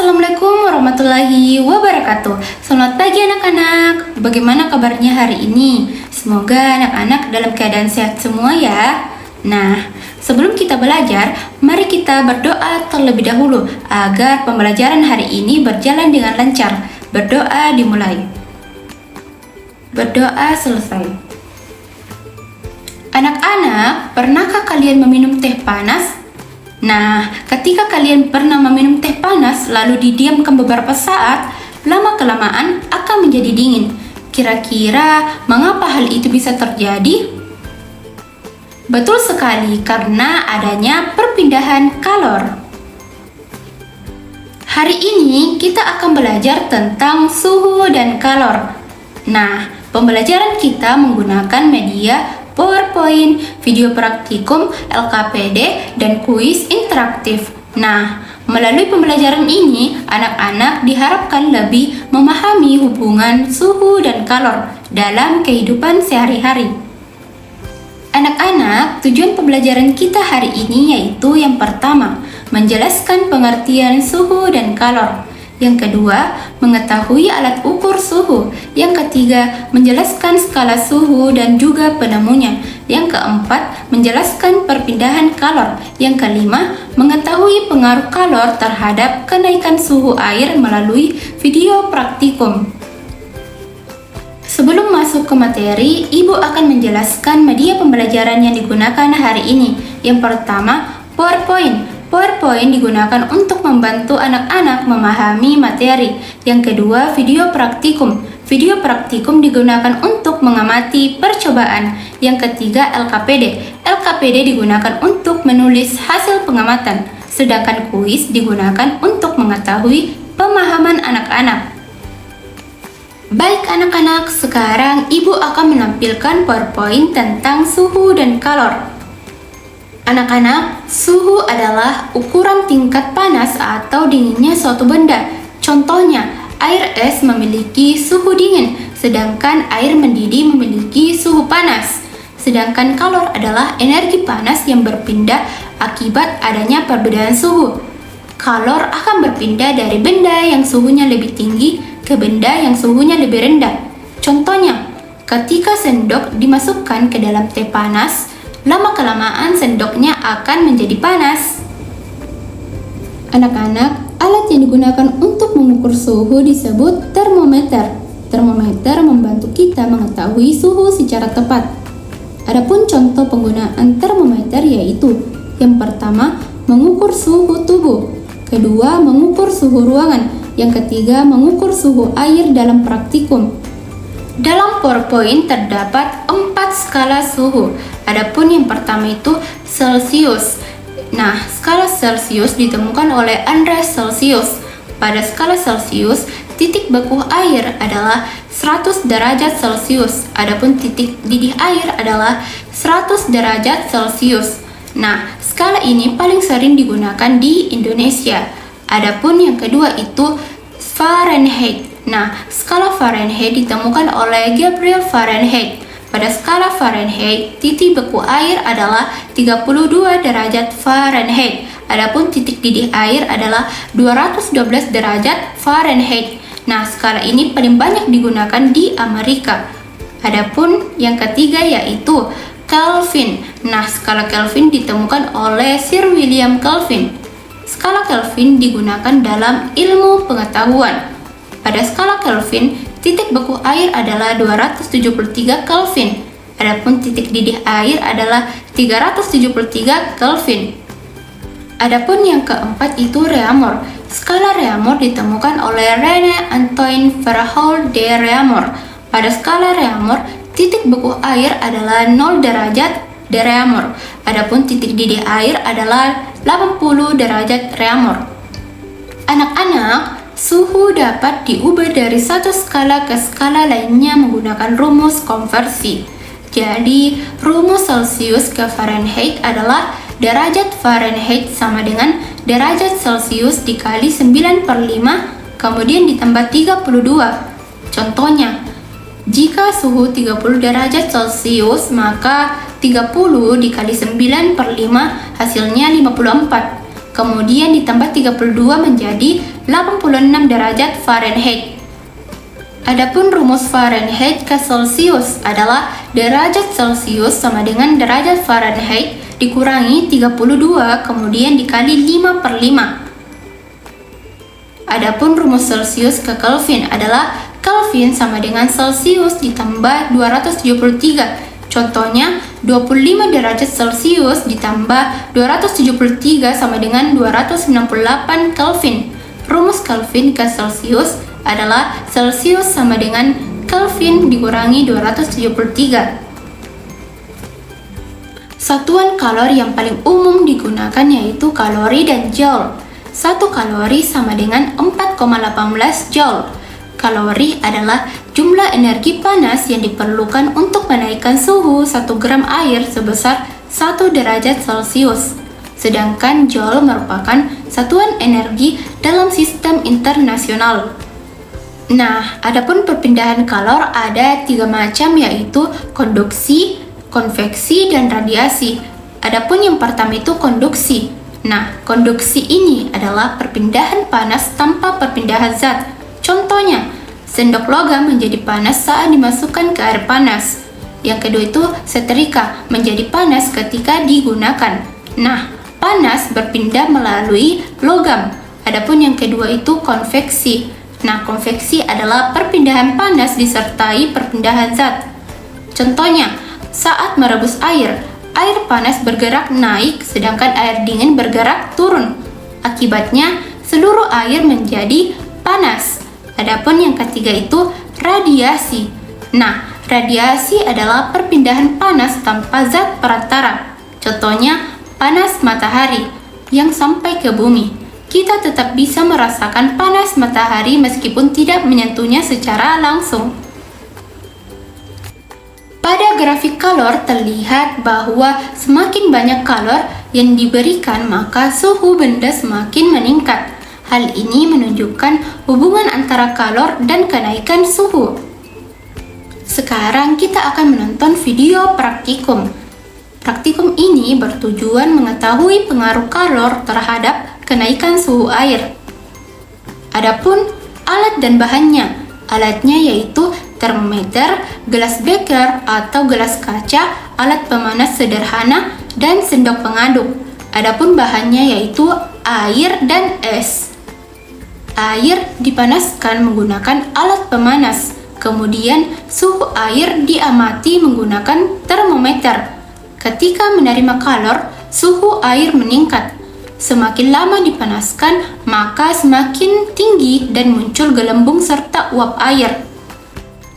Assalamualaikum warahmatullahi wabarakatuh. Selamat pagi anak-anak. Bagaimana kabarnya hari ini? Semoga anak-anak dalam keadaan sehat semua ya. Nah, sebelum kita belajar, mari kita berdoa terlebih dahulu agar pembelajaran hari ini berjalan dengan lancar. Berdoa dimulai. Berdoa selesai. Anak-anak, pernahkah kalian meminum teh panas? Nah, ketika kalian pernah meminum teh panas lalu didiamkan beberapa saat, lama-kelamaan akan menjadi dingin. Kira-kira mengapa hal itu bisa terjadi? Betul sekali, karena adanya perpindahan kalor. Hari ini kita akan belajar tentang suhu dan kalor. Nah, pembelajaran kita menggunakan media PowerPoint, video praktikum, LKPD, dan kuis interaktif. Nah, melalui pembelajaran ini, anak-anak diharapkan lebih memahami hubungan suhu dan kalor dalam kehidupan sehari-hari. Anak-anak, tujuan pembelajaran kita hari ini yaitu yang pertama, menjelaskan pengertian suhu dan kalor. Yang kedua, mengetahui alat ukur suhu. Yang ketiga, menjelaskan skala suhu dan juga penemunya. Yang keempat, menjelaskan perpindahan kalor. Yang kelima, mengetahui pengaruh kalor terhadap kenaikan suhu air melalui video praktikum. Sebelum masuk ke materi, Ibu akan menjelaskan media pembelajaran yang digunakan hari ini. Yang pertama, PowerPoint. PowerPoint digunakan untuk membantu anak-anak memahami materi. Yang kedua, video praktikum. Video praktikum digunakan untuk mengamati percobaan. Yang ketiga, LKPD. LKPD digunakan untuk menulis hasil pengamatan. Sedangkan kuis digunakan untuk mengetahui pemahaman anak-anak. Baik anak-anak, sekarang Ibu akan menampilkan PowerPoint tentang suhu dan kalor. Anak-anak, suhu adalah ukuran tingkat panas atau dinginnya suatu benda. Contohnya, air es memiliki suhu dingin, sedangkan air mendidih memiliki suhu panas. Sedangkan kalor adalah energi panas yang berpindah akibat adanya perbedaan suhu. Kalor akan berpindah dari benda yang suhunya lebih tinggi ke benda yang suhunya lebih rendah. Contohnya, ketika sendok dimasukkan ke dalam teh panas, lama-kelamaan sendoknya akan menjadi panas. Anak-anak, alat yang digunakan untuk mengukur suhu disebut termometer. Termometer membantu kita mengetahui suhu secara tepat. Adapun contoh penggunaan termometer yaitu: yang pertama, mengukur suhu tubuh. Kedua, mengukur suhu ruangan. Yang ketiga, mengukur suhu air dalam praktikum. Dalam PowerPoint terdapat 4 skala suhu. Adapun yang pertama itu Celsius. Nah, skala Celsius ditemukan oleh Andreas Celsius. Pada skala Celsius, titik beku air adalah 100 derajat Celsius. Adapun titik didih air adalah 100 derajat Celsius. Nah, skala ini paling sering digunakan di Indonesia. Adapun yang kedua itu Fahrenheit. Nah, skala Fahrenheit ditemukan oleh Gabriel Fahrenheit. Pada skala Fahrenheit, titik beku air adalah 32 derajat Fahrenheit. Adapun titik didih air adalah 212 derajat Fahrenheit. Nah, skala ini paling banyak digunakan di Amerika. Adapun yang ketiga yaitu Kelvin. Nah, skala Kelvin ditemukan oleh Sir William Kelvin. Skala Kelvin digunakan dalam ilmu pengetahuan. Pada skala Kelvin, titik beku air adalah 273 Kelvin. Adapun titik didih air adalah 373 Kelvin. Adapun yang keempat itu Reaumur. Skala Reaumur ditemukan oleh René Antoine Verhaeulen de Reaumur. Pada skala Reaumur, titik beku air adalah 0 derajat de Reaumur. Adapun titik didih air adalah 80 derajat Reaumur. Anak-anak, suhu dapat diubah dari satu skala ke skala lainnya menggunakan rumus konversi. Jadi, rumus Celsius ke Fahrenheit adalah derajat Fahrenheit sama dengan derajat Celsius dikali 9/5 kemudian ditambah 32. Contohnya, jika suhu 30 derajat Celsius, maka 30 dikali 9/5 hasilnya 54. kemudian ditambah 32 menjadi 86 derajat Fahrenheit. Adapun rumus Fahrenheit ke Celsius adalah derajat Celsius sama dengan derajat Fahrenheit dikurangi 32 kemudian dikali 5/5. Adapun rumus Celsius ke Kelvin adalah Kelvin sama dengan Celsius ditambah 273. Contohnya, 25 derajat Celsius ditambah 273 sama dengan 298 Kelvin. Rumus Kelvin ke Celsius adalah Celsius sama dengan Kelvin dikurangi 273. Satuan kalori yang paling umum digunakan yaitu kalori dan joule. 1 kalori sama dengan 4,18 joule. Kalori adalah jumlah energi panas yang diperlukan untuk menaikkan suhu 1 gram air sebesar 1 derajat Celcius. Sedangkan joule merupakan satuan energi dalam sistem internasional. Nah, adapun perpindahan kalor ada 3 macam yaitu konduksi, konveksi, dan radiasi. Adapun yang pertama itu konduksi. Nah, konduksi ini adalah perpindahan panas tanpa perpindahan zat. Contohnya, sendok logam menjadi panas saat dimasukkan ke air panas. Yang kedua itu setrika menjadi panas ketika digunakan. Nah, panas berpindah melalui logam. Adapun yang kedua itu konveksi. Nah, konveksi adalah perpindahan panas disertai perpindahan zat. Contohnya, saat merebus air, air panas bergerak naik sedangkan air dingin bergerak turun. Akibatnya, seluruh air menjadi panas. Adapun yang ketiga itu radiasi. Nah, radiasi adalah perpindahan panas tanpa zat perantara. Contohnya, panas matahari yang sampai ke bumi. Kita tetap bisa merasakan panas matahari meskipun tidak menyentuhnya secara langsung. Pada grafik kalor terlihat bahwa semakin banyak kalor yang diberikan maka suhu benda semakin meningkat. Hal ini menunjukkan hubungan antara kalor dan kenaikan suhu. Sekarang kita akan menonton video praktikum. Praktikum ini bertujuan mengetahui pengaruh kalor terhadap kenaikan suhu air. Adapun alat dan bahannya, alatnya yaitu termometer, gelas beker atau gelas kaca, alat pemanas sederhana, dan sendok pengaduk. Adapun bahannya yaitu air dan es. Air dipanaskan menggunakan alat pemanas, kemudian suhu air diamati menggunakan termometer. Ketika menerima kalor, suhu air meningkat. Semakin lama dipanaskan, maka semakin tinggi dan muncul gelembung serta uap air.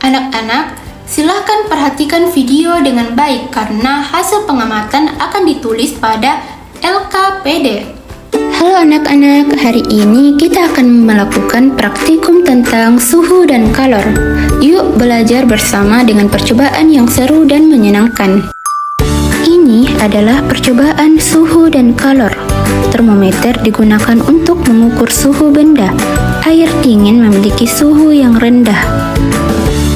Anak-anak, silakan perhatikan video dengan baik karena hasil pengamatan akan ditulis pada LKPD. Halo anak-anak, hari ini kita akan melakukan praktikum tentang suhu dan kalor. Yuk belajar bersama dengan percobaan yang seru dan menyenangkan. Ini adalah percobaan suhu dan kalor. Termometer digunakan untuk mengukur suhu benda. Air dingin memiliki suhu yang rendah.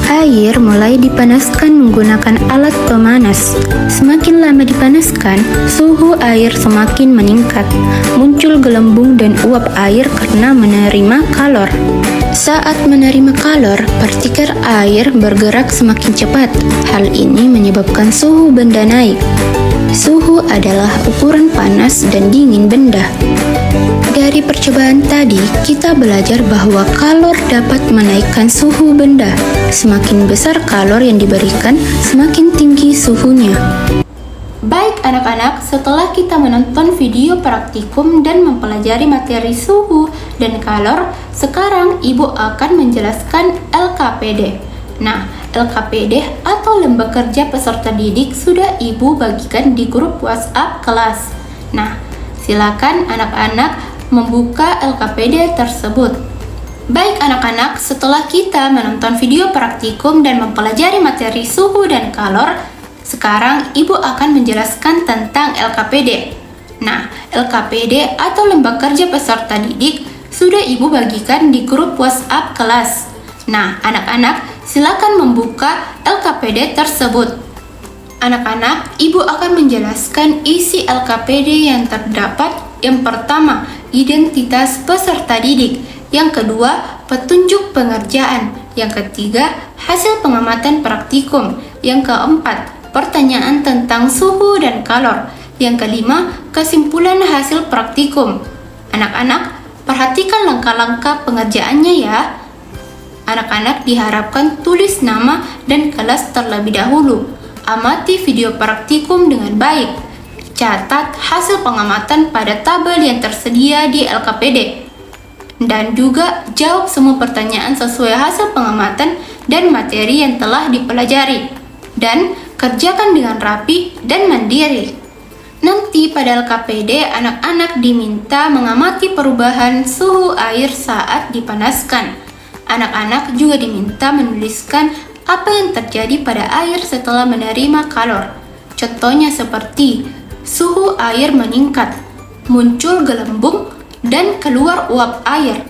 Air mulai dipanaskan menggunakan alat pemanas. Semakin lama dipanaskan, suhu air semakin meningkat. Muncul gelembung dan uap air karena menerima kalor. Saat menerima kalor, partikel air bergerak semakin cepat. Hal ini menyebabkan suhu benda naik. Suhu adalah ukuran panas dan dingin benda. Dari percobaan tadi, kita belajar bahwa kalor dapat menaikkan suhu benda. Semakin besar kalor yang diberikan, semakin tinggi suhunya. Baik anak-anak, setelah kita menonton video praktikum dan mempelajari materi suhu dan kalor, sekarang Ibu akan menjelaskan LKPD. Nah, LKPD atau Lembaga Kerja Peserta Didik sudah Ibu bagikan di grup WhatsApp kelas. Nah, silakan anak-anak membuka LKPD tersebut. Baik anak-anak, setelah kita menonton video praktikum dan mempelajari materi suhu dan kalor, sekarang Ibu akan menjelaskan tentang LKPD. Nah, LKPD atau Lembaga Kerja Peserta Didik sudah Ibu bagikan di grup WhatsApp kelas. Nah, anak-anak silakan membuka LKPD tersebut. Anak-anak, Ibu akan menjelaskan isi LKPD yang terdapat Yang pertama, identitas peserta didik. Yang kedua, petunjuk pengerjaan. Yang ketiga, hasil pengamatan praktikum. Yang keempat, pertanyaan tentang suhu dan kalor. Yang kelima, kesimpulan hasil praktikum. Anak-anak, perhatikan langkah-langkah pengerjaannya ya. Anak-anak diharapkan tulis nama dan kelas terlebih dahulu. Amati video praktikum dengan baik. Catat hasil pengamatan pada tabel yang tersedia di LKPD. Dan juga jawab semua pertanyaan sesuai hasil pengamatan dan materi yang telah dipelajari. Dan kerjakan dengan rapi dan mandiri. Nanti pada LKPD, anak-anak diminta mengamati perubahan suhu air saat dipanaskan. Anak-anak juga diminta menuliskan apa yang terjadi pada air setelah menerima kalor. Contohnya seperti suhu air meningkat, muncul gelembung, dan keluar uap air.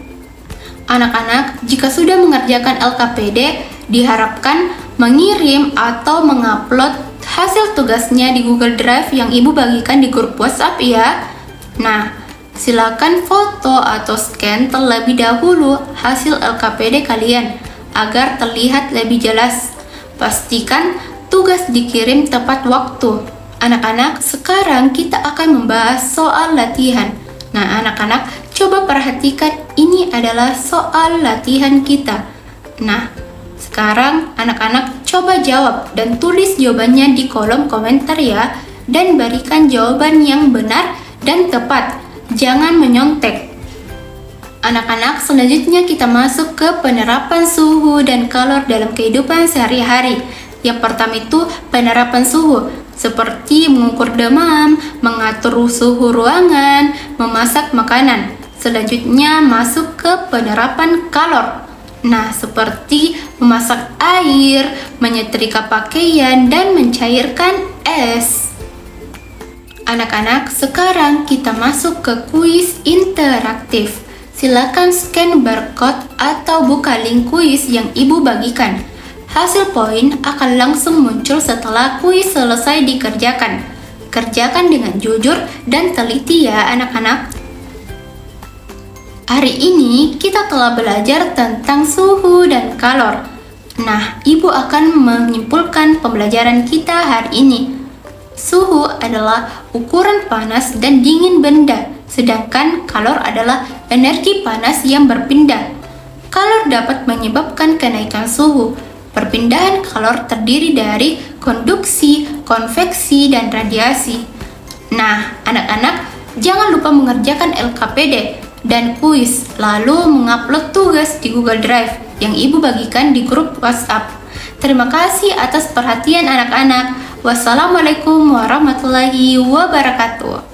Anak-anak jika sudah mengerjakan LKPD, diharapkan mengirim atau mengupload hasil tugasnya di Google Drive yang Ibu bagikan di grup WhatsApp ya. Nah, silakan foto atau scan terlebih dahulu hasil LKPD kalian agar terlihat lebih jelas. Pastikan tugas dikirim tepat waktu. Anak-anak, sekarang kita akan membahas soal latihan. Nah, anak-anak, coba perhatikan ini adalah soal latihan kita. Nah, sekarang anak-anak coba jawab dan tulis jawabannya di kolom komentar ya. Dan berikan jawaban yang benar dan tepat. Jangan menyontek. Anak-anak, selanjutnya kita masuk ke penerapan suhu dan kalor dalam kehidupan sehari-hari. Yang pertama itu penerapan suhu, seperti mengukur demam, mengatur suhu ruangan, memasak makanan. Selanjutnya masuk ke penerapan kalor. Nah, seperti memasak air, menyetrika pakaian, dan mencairkan es. Anak-anak, sekarang kita masuk ke kuis interaktif. Silakan scan barcode atau buka link kuis yang Ibu bagikan. Hasil poin akan langsung muncul setelah kuis selesai dikerjakan. Kerjakan dengan jujur dan teliti ya anak-anak. Hari ini kita telah belajar tentang suhu dan kalor. Nah, Ibu akan menyimpulkan pembelajaran kita hari ini. Suhu adalah ukuran panas dan dingin benda, sedangkan kalor adalah energi panas yang berpindah. Kalor dapat menyebabkan kenaikan suhu. Perpindahan kalor terdiri dari konduksi, konveksi, dan radiasi. Nah, anak-anak, jangan lupa mengerjakan LKPD dan kuis, lalu mengupload tugas di Google Drive yang Ibu bagikan di grup WhatsApp. Terima kasih atas perhatian anak-anak. Wassalamualaikum warahmatullahi wabarakatuh.